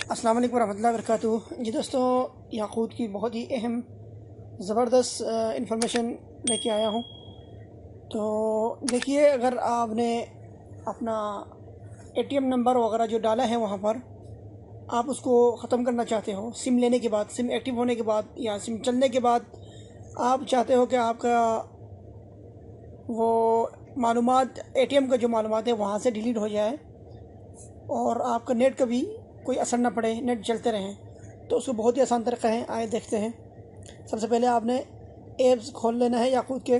السلام علیکم ورحمۃ اللہ وبرکاتہ۔ جی دوستوں، یاقوت کی بہت ہی اہم زبردست انفارمیشن لے کے آیا ہوں۔ تو دیکھیے، اگر آپ نے اپنا اے ٹی ایم نمبر وغیرہ جو ڈالا ہے وہاں پر، آپ اس کو ختم کرنا چاہتے ہو سم لینے کے بعد، سم ایکٹیو ہونے کے بعد یا سم چلنے کے بعد، آپ چاہتے ہو کہ آپ کا وہ معلومات، اے ٹی ایم کا جو معلومات ہے وہاں سے ڈیلیٹ ہو جائے اور آپ کا نیٹ کا بھی کوئی اثر نہ پڑے، نیٹ چلتے رہیں، تو اس کو بہت ہی آسان طریقہ ہے، آئے دیکھتے ہیں۔ سب سے پہلے آپ نے ایپس کھول لینا ہے یاقوت کے۔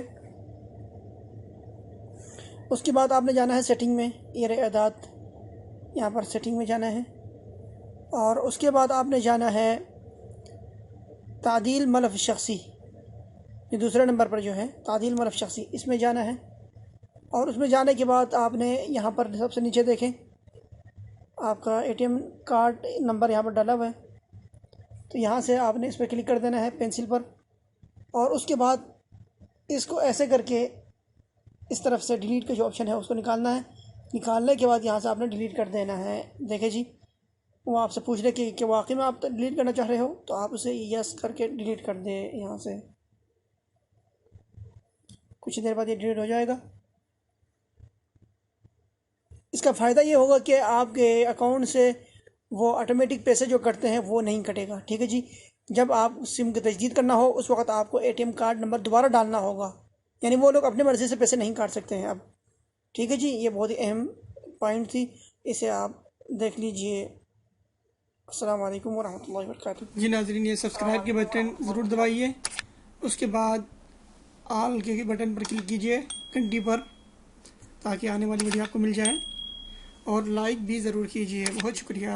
اس کے بعد آپ نے جانا ہے سیٹنگ میں، یہ رہے اعداد، یہاں پر سیٹنگ میں جانا ہے، اور اس کے بعد آپ نے جانا ہے تعدیل ملف شخصی، یہ دوسرے نمبر پر جو ہے تعدیل ملف شخصی، اس میں جانا ہے۔ اور اس میں جانے کے بعد آپ نے یہاں پر سب سے نیچے دیکھیں، آپ کا A T M card number یہاں پر ڈالا ہوا ہے، تو یہاں سے آپ نے اس پہ کلک کر دینا ہے پینسل پر، اور اس کے بعد اس کو ایسے کر کے اس طرف سے ڈیلیٹ کا جو آپشن ہے اس کو نکالنا ہے۔ نکالنے کے بعد یہاں سے آپ نے ڈیلیٹ کر دینا ہے۔ دیکھیں جی، وہ آپ سے پوچھ رہے کہ واقعی میں آپ ڈیلیٹ کرنا چاہ رہے ہو، تو آپ اسے یس کر کے ڈیلیٹ کر دیں یہاں سے۔ کچھ دیر بعد یہ ڈیلیٹ ہو جائے گا۔ اس کا فائدہ یہ ہوگا کہ آپ کے اکاؤنٹ سے وہ آٹومیٹک پیسے جو کٹتے ہیں وہ نہیں کٹے گا، ٹھیک ہے جی۔ جب آپ سم کی تجدید کرنا ہو اس وقت آپ کو A T M card number دوبارہ ڈالنا ہوگا، یعنی وہ لوگ اپنی مرضی سے پیسے نہیں کاٹ سکتے ہیں اب، ٹھیک ہے جی۔ یہ بہت ہی اہم پوائنٹ تھی، اسے آپ دیکھ لیجئے۔ السلام علیکم ورحمۃ اللہ وبرکاتہ۔ جی ناظرین، یہ سبسکرائب کے بٹن ضرور دبائیے، اس کے بعد آل کے بٹن پر کلک کیجئے گھنٹی پر، تاکہ آنے والی ویڈیو آپ کو مل جائے، اور لائک بھی ضرور کیجئے۔ بہت شکریہ۔